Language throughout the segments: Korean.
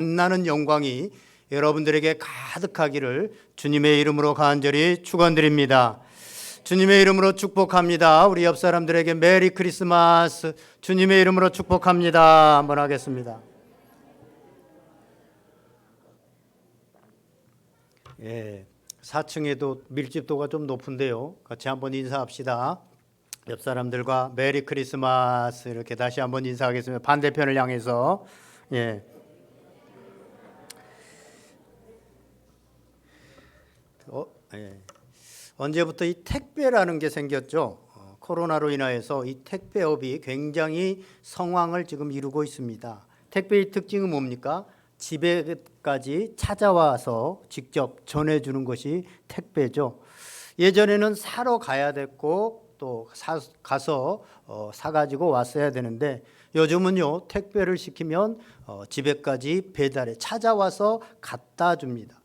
만나는 영광이 여러분들에게 가득하기를 주님의 이름으로 간절히 축원드립니다. 주님의 이름으로 축복합니다. 우리 옆 사람들에게 메리 크리스마스, 주님의 이름으로 축복합니다. 한번 하겠습니다. 예, 4층에도 밀집도가 좀 높은데요. 같이 한번 인사합시다. 옆 사람들과 메리 크리스마스 이렇게 다시 한번 인사하겠습니다. 반대편을 향해서. 예. 예. 언제부터 이 택배라는 게 생겼죠? 코로나로 인하여서 이 택배업이 굉장히 성황을 지금 이루고 있습니다. 택배의 특징은 뭡니까? 집에까지 찾아와서 직접 전해주는 것이 택배죠. 예전에는 사러 가야 됐고 또 가서 사가지고 왔어야 되는데 요즘은요 택배를 시키면 집에까지 배달해 찾아와서 갖다 줍니다.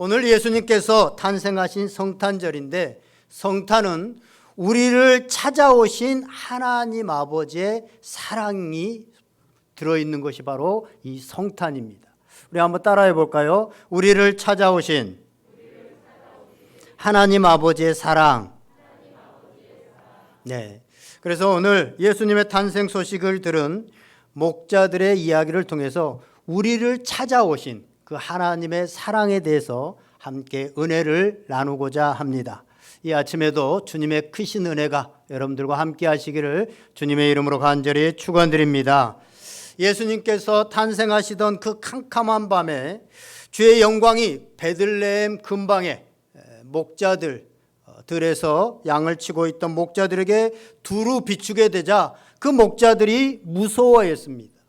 오늘 예수님께서 탄생하신 성탄절인데 성탄은 우리를 찾아오신 하나님 아버지의 사랑이 들어있는 것이 바로 이 성탄입니다. 우리 한번 따라해 볼까요? 우리를 찾아오신 하나님 아버지의 사랑. 네. 그래서 오늘 예수님의 탄생 소식을 들은 목자들의 이야기를 통해서 우리를 찾아오신 그 하나님의 사랑에 대해서 함께 은혜를 나누고자 합니다. 이 아침에도 주님의 크신 은혜가 여러분들과 함께 하시기를 주님의 이름으로 간절히 축원드립니다. 예수님께서 탄생하시던 그 캄캄한 밤에 주의 영광이 베들레헴 근방에 목자들 들에서 양을 치고 있던 목자들에게 두루 비추게 되자 그 목자들이 무서워했습니다.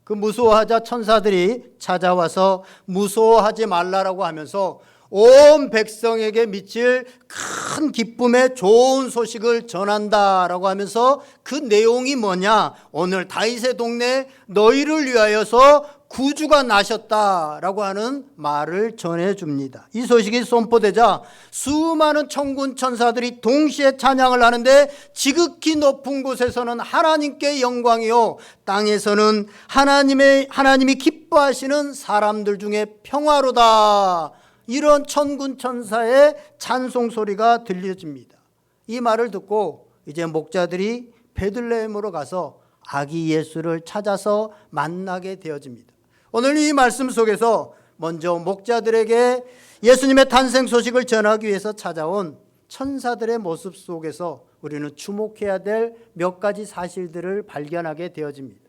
그 무서워하자 천사들이 찾아와서 무서워하지 말라라고 하면서 온 백성에게 미칠 큰 기쁨의 좋은 소식을 전한다라고 하면서 그 내용이 뭐냐? 오늘 다윗의 동네에 너희를 위하여서 구주가 나셨다라고 하는 말을 전해줍니다. 이 소식이 선포되자 수많은 천군 천사들이 동시에 찬양을 하는데 지극히 높은 곳에서는 하나님께 영광이요 땅에서는 하나님이 기뻐하시는 사람들 중에 평화로다. 이런 천군 천사의 찬송 소리가 들려집니다. 이 말을 듣고 이제 목자들이 베들레헴으로 가서 아기 예수를 찾아서 만나게 되어집니다. 오늘 이 말씀 속에서 먼저 목자들에게 예수님의 탄생 소식을 전하기 위해서 찾아온 천사들의 모습 속에서 우리는 주목해야 될 몇 가지 사실들을 발견하게 되어집니다.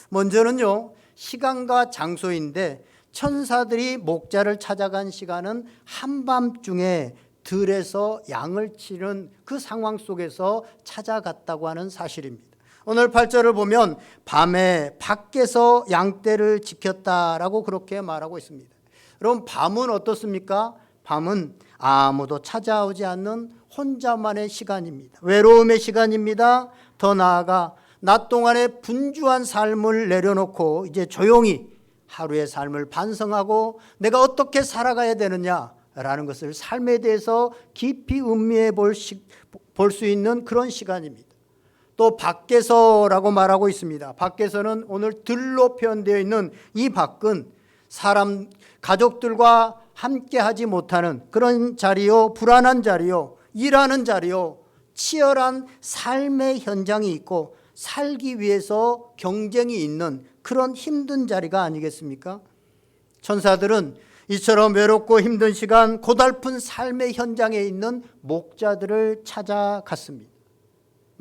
먼저는요, 시간과 장소인데 천사들이 목자를 찾아간 시간은 한밤중에 들에서 양을 치는 그 상황 속에서 찾아갔다고 하는 사실입니다. 오늘 8절을 보면 밤에 밖에서 양떼를 지켰다라고 그렇게 말하고 있습니다. 그럼 밤은 어떻습니까? 밤은 아무도 찾아오지 않는 혼자만의 시간입니다. 외로움의 시간입니다. 더 나아가 낮 동안에 분주한 삶을 내려놓고 이제 조용히 하루의 삶을 반성하고 내가 어떻게 살아가야 되느냐라는 것을 삶에 대해서 깊이 음미해 볼 수 있는 그런 시간입니다. 또 밖에서라고 말하고 있습니다. 밖에서는 오늘 들로 표현되어 있는 이 밖은 사람 가족들과 함께 하지 못하는 그런 자리요, 불안한 자리요, 일하는 자리요, 치열한 삶의 현장이 있고 살기 위해서 경쟁이 있는 그런 힘든 자리가 아니겠습니까? 천사들은 이처럼 외롭고 힘든 시간, 고달픈 삶의 현장에 있는 목자들을 찾아갔습니다.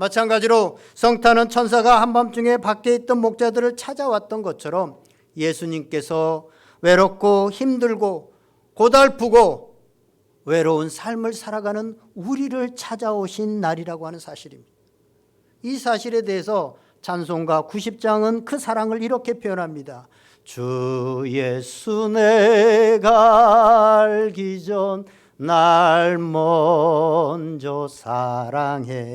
마찬가지로 성탄은 천사가 한밤중에 밖에 있던 목자들을 찾아왔던 것처럼 예수님께서 외롭고 힘들고 고달프고 외로운 삶을 살아가는 우리를 찾아오신 날이라고 하는 사실입니다. 이 사실에 대해서 찬송가 90장은 그 사랑을 이렇게 표현합니다. 주 예수 내가 알기 전 날 먼저 사랑했네.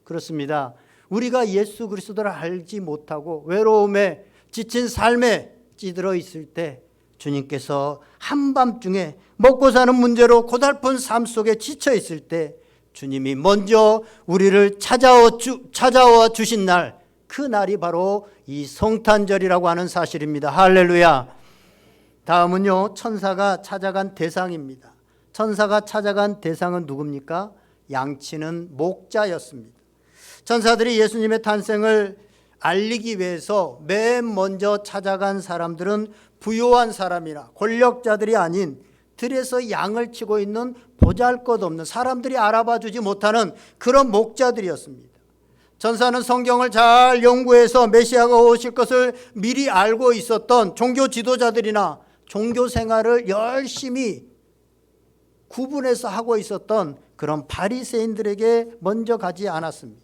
그렇습니다. 우리가 예수 그리스도를 알지 못하고 외로움에 지친 삶에 찌들어 있을 때 주님께서 한밤중에 먹고 사는 문제로 고달픈 삶 속에 지쳐 있을 때 주님이 먼저 우리를 찾아와 주신 날, 그 날이 바로 이 성탄절이라고 하는 사실입니다. 할렐루야. 다음은요, 천사가 찾아간 대상입니다. 천사가 찾아간 대상은 누굽니까? 양치는 목자였습니다. 천사들이 예수님의 탄생을 알리기 위해서 맨 먼저 찾아간 사람들은 부요한 사람이나 권력자들이 아닌 들에서 양을 치고 있는 보잘것없는 사람들이 알아봐 주지 못하는 그런 목자들이었습니다. 천사는 성경을 잘 연구해서 메시아가 오실 것을 미리 알고 있었던 종교 지도자들이나 종교 생활을 열심히 구분해서 하고 있었던 그런 바리새인들에게 먼저 가지 않았습니다.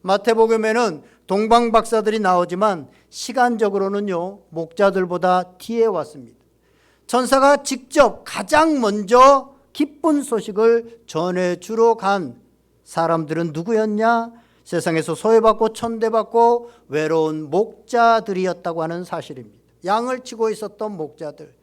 마태복음에는 동방 박사들이 나오지만 시간적으로는요, 목자들보다 뒤에 왔습니다. 천사가 직접 가장 먼저 기쁜 소식을 전해주러 간 사람들은 누구였냐? 세상에서 소외받고 천대받고 외로운 목자들이었다고 하는 사실입니다. 양을 치고 있었던 목자들.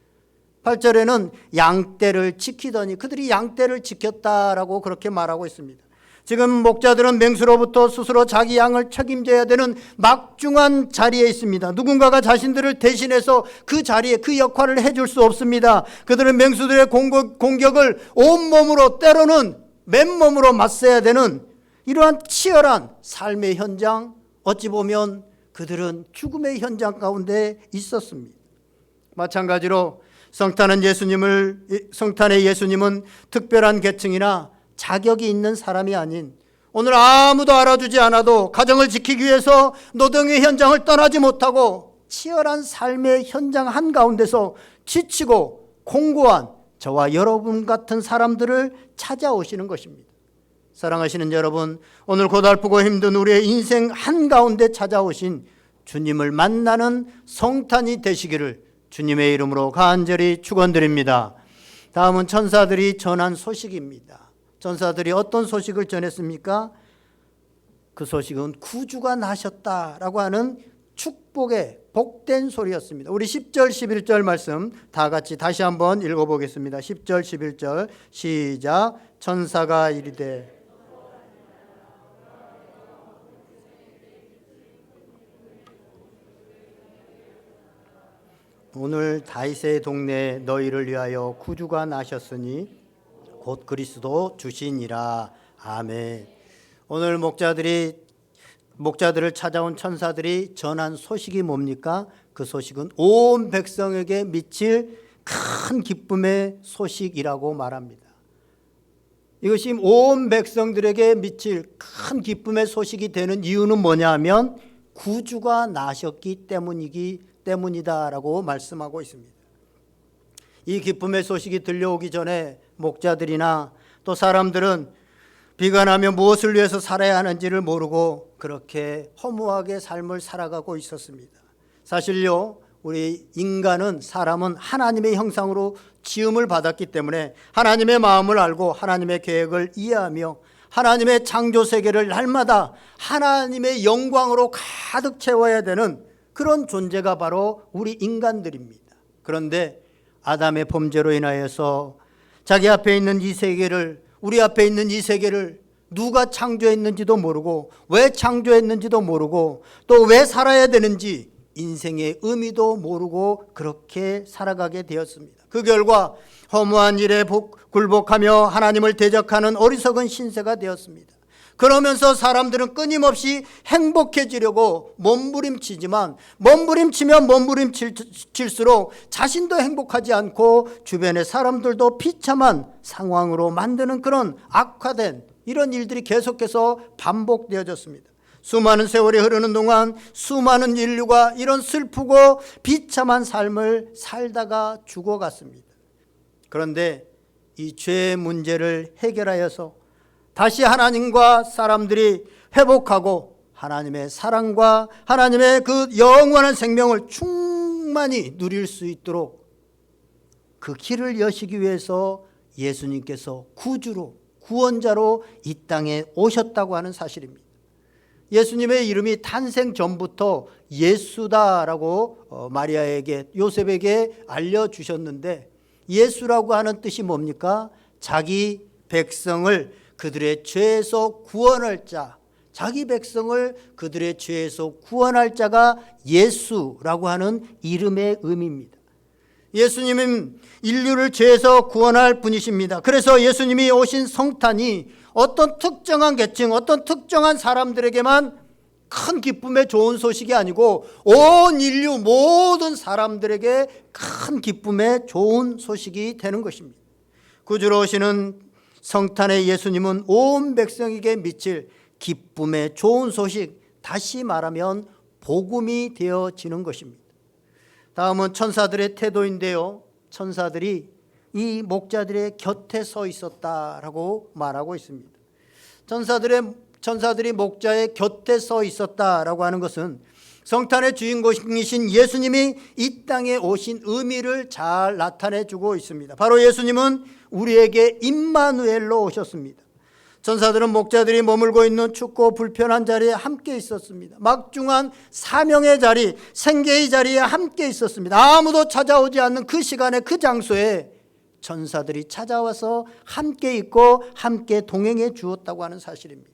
8절에는 양떼를 지키더니 그들이 양떼를 지켰다라고 그렇게 말하고 있습니다. 지금 목자들은 맹수로부터 스스로 자기 양을 책임져야 되는 막중한 자리에 있습니다. 누군가가 자신들을 대신해서 그 자리에 그 역할을 해줄 수 없습니다. 그들은 맹수들의 공격을 온몸으로 때로는 맨몸으로 맞서야 되는 이러한 치열한 삶의 현장, 어찌 보면 그들은 죽음의 현장 가운데 있었습니다. 마찬가지로 성탄의 예수님은 특별한 계층이나 자격이 있는 사람이 아닌 오늘 아무도 알아주지 않아도 가정을 지키기 위해서 노동의 현장을 떠나지 못하고 치열한 삶의 현장 한가운데서 지치고 공고한 저와 여러분 같은 사람들을 찾아오시는 것입니다. 사랑하시는 여러분, 오늘 고달프고 힘든 우리의 인생 한가운데 찾아오신 주님을 만나는 성탄이 되시기를 주님의 이름으로 간절히 축원드립니다. 다음은 천사들이 전한 소식입니다. 천사들이 어떤 소식을 전했습니까? 그 소식은 구주가 나셨다라고 하는 축복의 복된 소리였습니다. 우리 10절 11절 말씀 다 같이 다시 한번 읽어보겠습니다. 10절 11절 시작. 천사가 이르되 오늘 다윗의 동네에 너희를 위하여 구주가 나셨으니 곧 그리스도 주시니라. 아멘. 오늘 목자들을 찾아온 천사들이 전한 소식이 뭡니까? 그 소식은 온 백성에게 미칠 큰 기쁨의 소식이라고 말합니다. 이것이 온 백성들에게 미칠 큰 기쁨의 소식이 되는 이유는 뭐냐 하면 구주가 나셨기 때문이다라고 말씀하고 있습니다. 이 기쁨의 소식이 들려오기 전에 목자들이나 또 사람들은 비가 나면 무엇을 위해서 살아야 하는지를 모르고 그렇게 허무하게 삶을 살아가고 있었습니다. 사실요, 우리 사람은 하나님의 형상으로 지음을 받았기 때문에 하나님의 마음을 알고 하나님의 계획을 이해하며 하나님의 창조 세계를 날마다 하나님의 영광으로 가득 채워야 되는 그런 존재가 바로 우리 인간들입니다. 그런데 아담의 범죄로 인하여서 자기 앞에 있는 이 세계를, 우리 앞에 있는 이 세계를 누가 창조했는지도 모르고 왜 창조했는지도 모르고 또 왜 살아야 되는지 인생의 의미도 모르고 그렇게 살아가게 되었습니다. 그 결과 허무한 일에 굴복하며 하나님을 대적하는 어리석은 신세가 되었습니다. 그러면서 사람들은 끊임없이 행복해지려고 몸부림치지만 몸부림치면 몸부림칠수록 자신도 행복하지 않고 주변의 사람들도 비참한 상황으로 만드는 그런 악화된 이런 일들이 계속해서 반복되어졌습니다. 수많은 세월이 흐르는 동안 수많은 인류가 이런 슬프고 비참한 삶을 살다가 죽어갔습니다. 그런데 이 죄의 문제를 해결하여서 다시 하나님과 사람들이 회복하고 하나님의 사랑과 하나님의 그 영원한 생명을 충만히 누릴 수 있도록 그 길을 여시기 위해서 예수님께서 구주로 구원자로 이 땅에 오셨다고 하는 사실입니다. 예수님의 이름이 탄생 전부터 예수다라고 마리아에게 요셉에게 알려주셨는데 예수라고 하는 뜻이 뭡니까? 자기 백성을 그들의 죄에서 구원할 자, 자기 백성을 그들의 죄에서 구원할 자가 예수라고 하는 이름의 의미입니다. 예수님은 인류를 죄에서 구원할 분이십니다. 그래서 예수님이 오신 성탄이 어떤 특정한 계층, 어떤 특정한 사람들에게만 큰 기쁨의 좋은 소식이 아니고 온 인류 모든 사람들에게 큰 기쁨의 좋은 소식이 되는 것입니다. 구주로 오시는 성탄의 예수님은 온 백성에게 미칠 기쁨의 좋은 소식, 다시 말하면 복음이 되어지는 것입니다. 다음은 천사들의 태도인데요. 천사들이 이 목자들의 곁에 서 있었다라고 말하고 있습니다. 천사들이 목자의 곁에 서 있었다라고 하는 것은 성탄의 주인공이신 예수님이 이 땅에 오신 의미를 잘 나타내주고 있습니다. 바로 예수님은 우리에게 임마누엘로 오셨습니다. 천사들은 목자들이 머물고 있는 춥고 불편한 자리에 함께 있었습니다. 막중한 사명의 자리, 생계의 자리에 함께 있었습니다. 아무도 찾아오지 않는 그 시간에 그 장소에 천사들이 찾아와서 함께 있고 함께 동행해 주었다고 하는 사실입니다.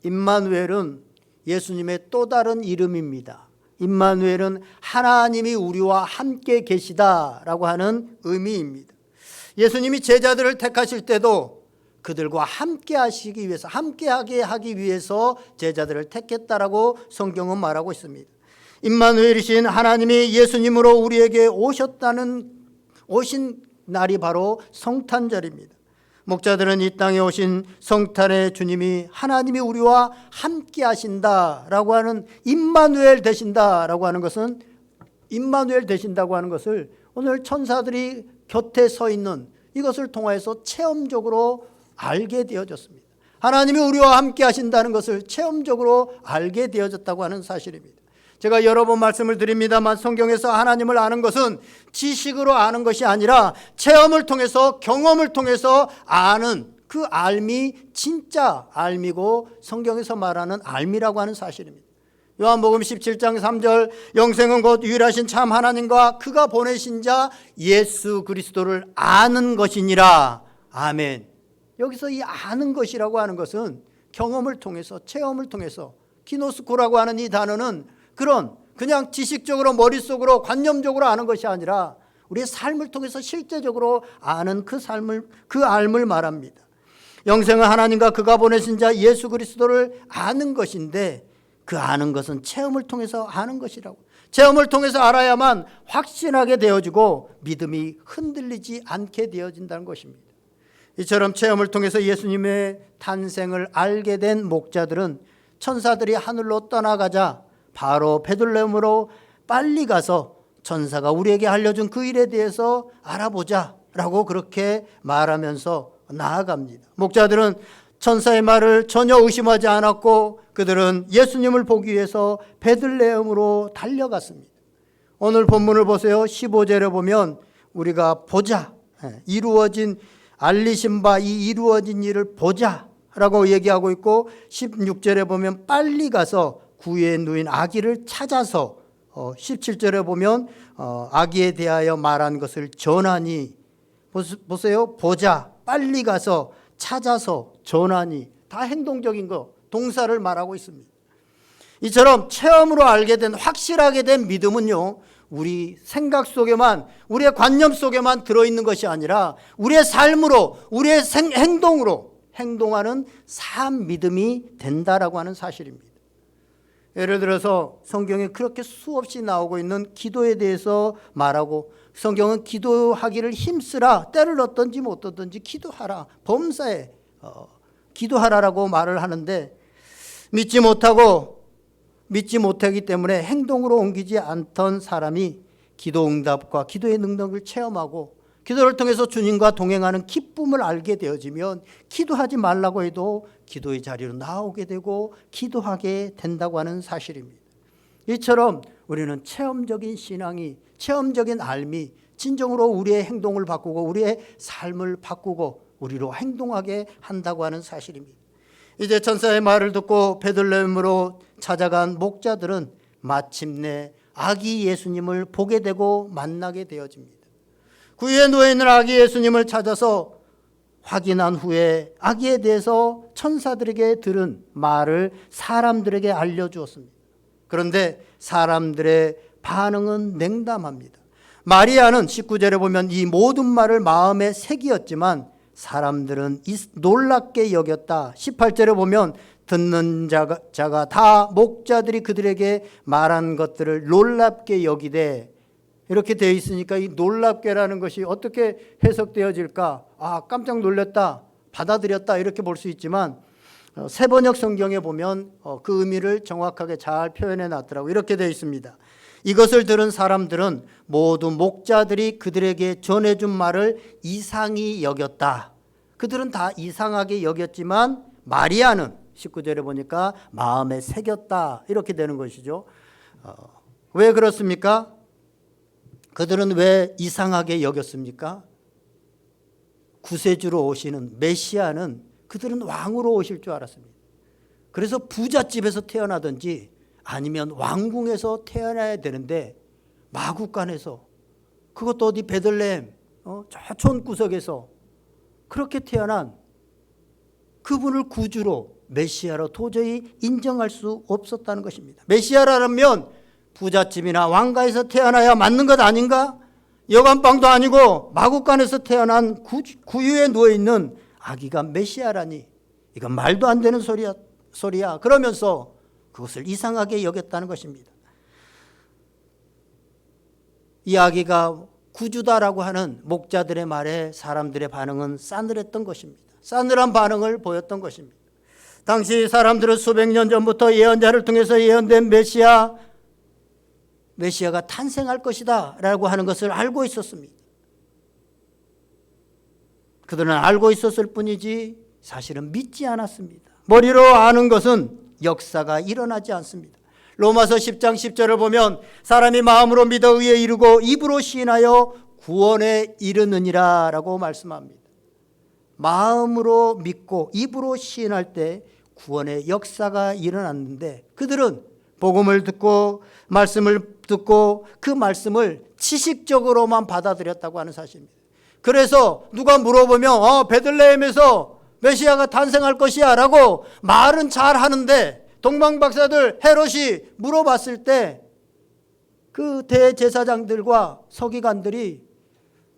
임마누엘은 예수님의 또 다른 이름입니다. 임마누엘은 하나님이 우리와 함께 계시다라고 하는 의미입니다. 예수님이 제자들을 택하실 때도 그들과 함께 하시기 위해서, 함께하게 하기 위해서 제자들을 택했다라고 성경은 말하고 있습니다. 임마누엘이신 하나님이 예수님으로 우리에게 오신 날이 바로 성탄절입니다. 목자들은 이 땅에 오신 성탄의 주님이 하나님이 우리와 함께 하신다라고 하는 임마누엘 되신다라고 하는 것은, 임마누엘 되신다고 하는 것을 오늘 천사들이 곁에 서 있는 이것을 통해서 체험적으로 알게 되어졌습니다. 하나님이 우리와 함께 하신다는 것을 체험적으로 알게 되어졌다고 하는 사실입니다. 제가 여러 번 말씀을 드립니다만 성경에서 하나님을 아는 것은 지식으로 아는 것이 아니라 체험을 통해서, 경험을 통해서 아는 그 알미 진짜 알미고 성경에서 말하는 알미라고 하는 사실입니다. 요한복음 17장 3절 영생은 곧 유일하신 참 하나님과 그가 보내신 자 예수 그리스도를 아는 것이니라. 아멘. 여기서 이 아는 것이라고 하는 것은 경험을 통해서, 체험을 통해서, 기노스코라고 하는 이 단어는 그냥 지식적으로 머릿속으로 관념적으로 아는 것이 아니라 우리의 삶을 통해서 실제적으로 아는 그 알을 말합니다. 영생은 하나님과 그가 보내신 자 예수 그리스도를 아는 것인데 그 아는 것은 체험을 통해서 아는 것이라고. 체험을 통해서 알아야만 확신하게 되어지고 믿음이 흔들리지 않게 되어진다는 것입니다. 이처럼 체험을 통해서 예수님의 탄생을 알게 된 목자들은 천사들이 하늘로 떠나가자 바로 베들레헴으로 빨리 가서 천사가 우리에게 알려준 그 일에 대해서 알아보자라고 그렇게 말하면서 나아갑니다. 목자들은 천사의 말을 전혀 의심하지 않았고 그들은 예수님을 보기 위해서 베들레헴으로 달려갔습니다. 오늘 본문을 보세요. 15절에 보면 우리가 보자, 알리신 바 이 이루어진 일을 보자라고 얘기하고 있고 16절에 보면 빨리 가서 구유에 누인 아기를 찾아서 17절에 보면 아기에 대하여 말한 것을 전하니, 보세요. 보자, 빨리 가서, 찾아서, 전하니, 다 행동적인 거, 동사를 말하고 있습니다. 이처럼 체험으로 알게 된, 확실하게 된 믿음은요, 우리 생각 속에만, 우리의 관념 속에만 들어있는 것이 아니라 우리의 삶으로, 우리의 행동으로 행동하는 삶 믿음이 된다라고 하는 사실입니다. 예를 들어서 성경에 그렇게 수없이 나오고 있는 기도에 대해서 말하고, 성경은 기도하기를 힘쓰라, 때를 얻든지 못 얻든지 기도하라, 범사에 기도하라라고 말을 하는데 믿지 못하기 때문에 행동으로 옮기지 않던 사람이 기도 응답과 기도의 능력을 체험하고 기도를 통해서 주님과 동행하는 기쁨을 알게 되어지면 기도하지 말라고 해도 기도의 자리로 나오게 되고 기도하게 된다고 하는 사실입니다. 이처럼 우리는 체험적인 신앙이, 체험적인 알미, 진정으로 우리의 행동을 바꾸고 우리의 삶을 바꾸고 우리로 행동하게 한다고 하는 사실입니다. 이제 천사의 말을 듣고 베들레헴으로 찾아간 목자들은 마침내 아기 예수님을 보게 되고 만나게 되어집니다. 구유에 누워있는 아기 예수님을 찾아서 확인한 후에 아기에 대해서 천사들에게 들은 말을 사람들에게 알려주었습니다. 그런데 사람들의 반응은 냉담합니다. 마리아는 19절에 보면 이 모든 말을 마음에 새기었지만 사람들은 놀랍게 여겼다. 18절에 보면 듣는 자가 다 목자들이 그들에게 말한 것들을 놀랍게 여기되, 이렇게 되어 있으니까 이 놀랍게라는 것이 어떻게 해석되어질까? 아, 깜짝 놀랐다, 받아들였다, 이렇게 볼 수 있지만 새번역 성경에 보면 그 의미를 정확하게 잘 표현해 놨더라고요. 이렇게 되어 있습니다. 이것을 들은 사람들은 모두 목자들이 그들에게 전해준 말을 이상히 여겼다. 그들은 다 이상하게 여겼지만 마리아는 19절에 보니까 마음에 새겼다, 이렇게 되는 것이죠. 왜 그렇습니까? 그들은 왜 이상하게 여겼습니까? 구세주로 오시는 메시아는 그들은 왕으로 오실 줄 알았습니다. 그래서 부잣집에서 태어나든지 아니면 왕궁에서 태어나야 되는데 마구간에서, 그것도 어디 베들레헴 저 촌구석에서 그렇게 태어난 그분을 구주로, 메시아로 도저히 인정할 수 없었다는 것입니다. 메시아라면 부잣집이나 왕가에서 태어나야 맞는 것 아닌가? 여관방도 아니고 마구간에서 태어난 구유에 누워있는 아기가 메시아라니, 이건 말도 안 되는 소리야. 그러면서 그것을 이상하게 여겼다는 것입니다. 이 아기가 구주다라고 하는 목자들의 말에 사람들의 반응은 싸늘했던 것입니다. 싸늘한 반응을 보였던 것입니다. 당시 사람들은 수백 년 전부터 예언자를 통해서 예언된 메시아가 탄생할 것이다 라고 하는 것을 알고 있었습니다. 그들은 알고 있었을 뿐이지 사실은 믿지 않았습니다. 머리로 아는 것은 역사가 일어나지 않습니다. 로마서 10장 10절을 보면 사람이 마음으로 믿어 의에 이르고 입으로 시인하여 구원에 이르느니라 라고 말씀합니다. 마음으로 믿고 입으로 시인할 때 구원의 역사가 일어났는데, 그들은 복음을 듣고 말씀을 듣고 그 말씀을 지식적으로만 받아들였다고 하는 사실입니다. 그래서 누가 물어보면 베들레헴에서 메시아가 탄생할 것이야 라고 말은 잘 하는데, 동방박사들 헤롯이 물어봤을 때 그 대제사장들과 서기관들이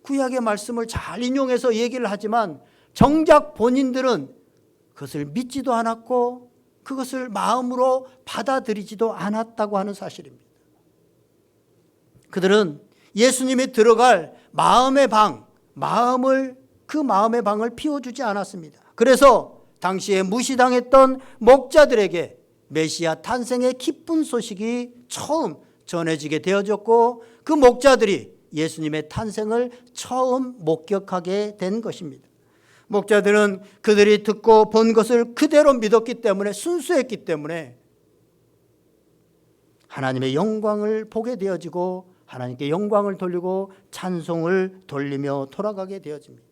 구약의 말씀을 잘 인용해서 얘기를 하지만 정작 본인들은 그것을 믿지도 않았고 그것을 마음으로 받아들이지도 않았다고 하는 사실입니다. 그들은 예수님이 들어갈 마음의 방을 피워주지 않았습니다. 그래서 당시에 무시당했던 목자들에게 메시아 탄생의 기쁜 소식이 처음 전해지게 되어졌고, 그 목자들이 예수님의 탄생을 처음 목격하게 된 것입니다. 목자들은 그들이 듣고 본 것을 그대로 믿었기 때문에, 순수했기 때문에 하나님의 영광을 보게 되어지고 하나님께 영광을 돌리고 찬송을 돌리며 돌아가게 되어집니다.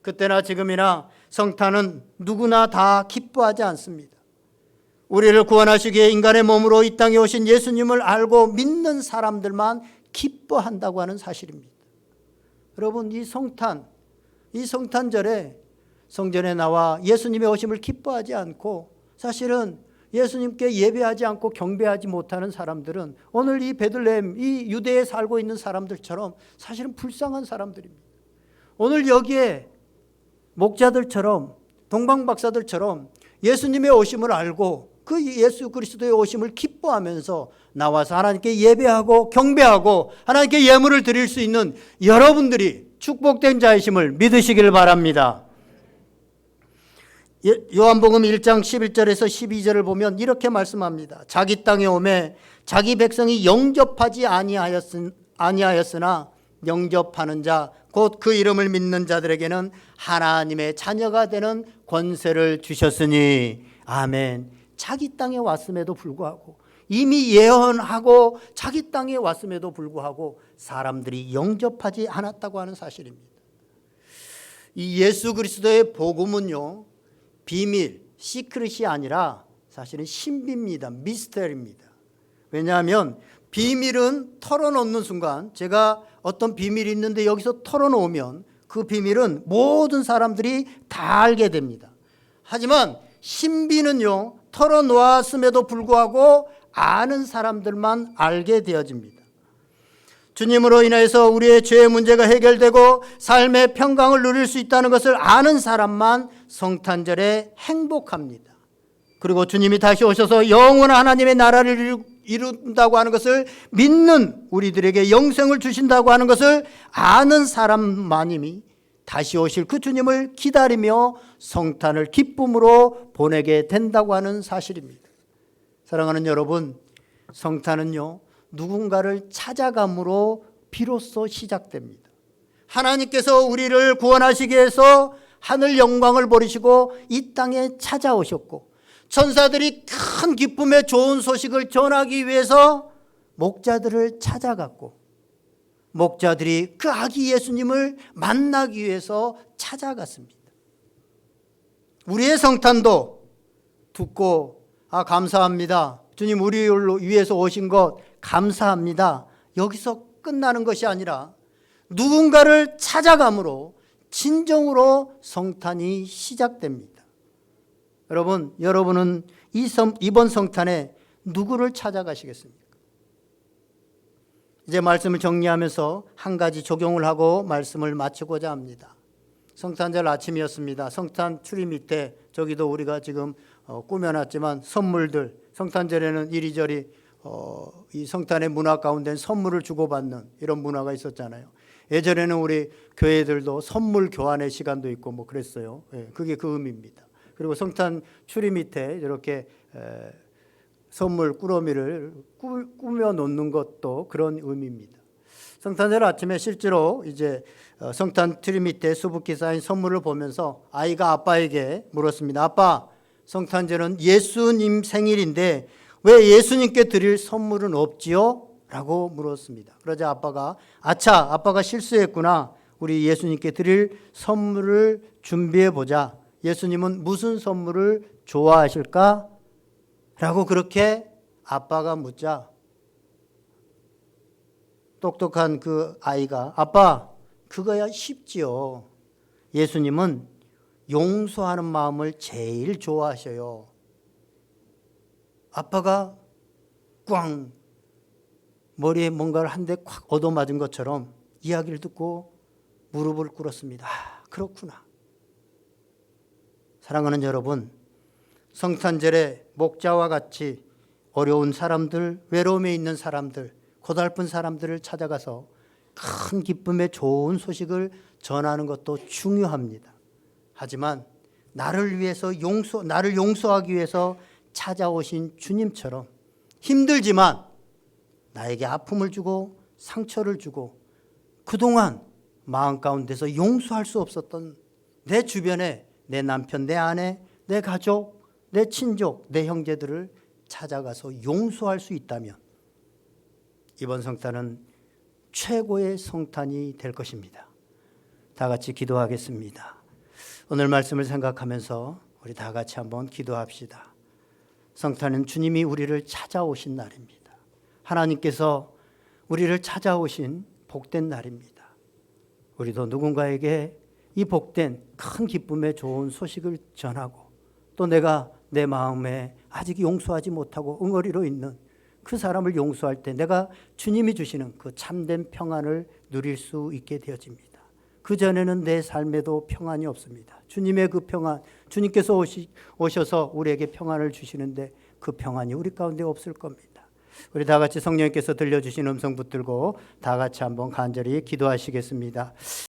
그때나 지금이나 성탄은 누구나 다 기뻐하지 않습니다. 우리를 구원하시기 위해 인간의 몸으로 이 땅에 오신 예수님을 알고 믿는 사람들만 기뻐한다고 하는 사실입니다. 여러분, 이 성탄절에 성전에 나와 예수님의 오심을 기뻐하지 않고 사실은 예수님께 예배하지 않고 경배하지 못하는 사람들은 오늘 이 베들레헴, 이 유대에 살고 있는 사람들처럼 사실은 불쌍한 사람들입니다. 오늘 여기에 목자들처럼, 동방박사들처럼 예수님의 오심을 알고 그 예수 그리스도의 오심을 기뻐하면서 나와서 하나님께 예배하고 경배하고 하나님께 예물을 드릴 수 있는 여러분들이 축복된 자이심을 믿으시길 바랍니다. 요한복음 1장 11절에서 12절을 보면 이렇게 말씀합니다. 자기 땅에 오매 자기 백성이 영접하지 아니하였으나 영접하는 자 곧 그 이름을 믿는 자들에게는 하나님의 자녀가 되는 권세를 주셨으니. 아멘. 자기 땅에 왔음에도 불구하고, 이미 예언하고 자기 땅에 왔음에도 불구하고 사람들이 영접하지 않았다고 하는 사실입니다. 이 예수 그리스도의 복음은요, 비밀, 시크릿이 아니라 사실은 신비입니다. 미스터리입니다. 왜냐하면 비밀은 털어놓는 순간, 제가 어떤 비밀이 있는데 여기서 털어놓으면 그 비밀은 모든 사람들이 다 알게 됩니다. 하지만 신비는요, 털어놓았음에도 불구하고 아는 사람들만 알게 되어집니다. 주님으로 인해서 우리의 죄의 문제가 해결되고 삶의 평강을 누릴 수 있다는 것을 아는 사람만 성탄절에 행복합니다. 그리고 주님이 다시 오셔서 영원한 하나님의 나라를 이룬다고 하는 것을 믿는 우리들에게 영생을 주신다고 하는 것을 아는 사람만이 다시 오실 그 주님을 기다리며 성탄을 기쁨으로 보내게 된다고 하는 사실입니다. 사랑하는 여러분, 성탄은요, 누군가를 찾아감으로 비로소 시작됩니다. 하나님께서 우리를 구원하시기 위해서 하늘 영광을 버리시고 이 땅에 찾아오셨고, 천사들이 큰 기쁨의 좋은 소식을 전하기 위해서 목자들을 찾아갔고, 목자들이 그 아기 예수님을 만나기 위해서 찾아갔습니다. 우리의 성탄도 듣고 감사합니다. 주님 우리를 위해서 오신 것 감사합니다. 여기서 끝나는 것이 아니라 누군가를 찾아감으로 진정으로 성탄이 시작됩니다. 여러분은 이번 성탄에 누구를 찾아가시겠습니까? 이제 말씀을 정리하면서 한 가지 적용을 하고 말씀을 마치고자 합니다. 성탄절 아침이었습니다. 성탄 트리 밑에 저기도 우리가 지금 꾸며놨지만 선물들, 성탄절에는 이리저리 이 성탄의 문화 가운데 선물을 주고받는 이런 문화가 있었잖아요. 예전에는 우리 교회들도 선물 교환의 시간도 있고 뭐 그랬어요. 그게 그 의미입니다. 그리고 성탄 추리 밑에 이렇게 선물 꾸러미를 꾸며 놓는 것도 그런 의미입니다. 성탄절 아침에 실제로 이제 성탄 트리 밑에 수북히 쌓인 선물을 보면서 아이가 아빠에게 물었습니다. 아빠, 성탄절은 예수님 생일인데 왜 예수님께 드릴 선물은 없지요? 라고 물었습니다. 그러자 아빠가 아빠가 실수했구나. 우리 예수님께 드릴 선물을 준비해 보자. 예수님은 무슨 선물을 좋아하실까? 라고 그렇게 아빠가 묻자 똑똑한 그 아이가 아빠, 그거야 쉽지요. 예수님은 용서하는 마음을 제일 좋아하셔요. 아빠가 꽝 머리에 뭔가를 한 대 콱 얻어맞은 것처럼 이야기를 듣고 무릎을 꿇었습니다. 그렇구나. 사랑하는 여러분, 성탄절에 목자와 같이 어려운 사람들, 외로움에 있는 사람들, 고달픈 사람들을 찾아가서 큰 기쁨의 좋은 소식을 전하는 것도 중요합니다. 하지만 나를 용서하기 위해서 찾아오신 주님처럼 힘들지만 나에게 아픔을 주고 상처를 주고 그동안 마음 가운데서 용서할 수 없었던 내 주변에 내 남편, 내 아내, 내 가족, 내 친족, 내 형제들을 찾아가서 용서할 수 있다면 이번 성탄은 최고의 성탄이 될 것입니다. 다 같이 기도하겠습니다. 오늘 말씀을 생각하면서 우리 다 같이 한번 기도합시다. 성탄은 주님이 우리를 찾아오신 날입니다. 하나님께서 우리를 찾아오신 복된 날입니다. 우리도 누군가에게 이 복된 큰 기쁨의 좋은 소식을 전하고 또 내가 내 마음에 아직 용서하지 못하고 응어리로 있는 그 사람을 용서할 때 내가 주님이 주시는 그 참된 평안을 누릴 수 있게 되어집니다. 그전에는 내 삶에도 평안이 없습니다. 주님의 그 평안, 주님께서 오셔서 우리에게 평안을 주시는데 그 평안이 우리 가운데 없을 겁니다. 우리 다 같이 성령님께서 들려주신 음성 붙들고 다 같이 한번 간절히 기도하시겠습니다.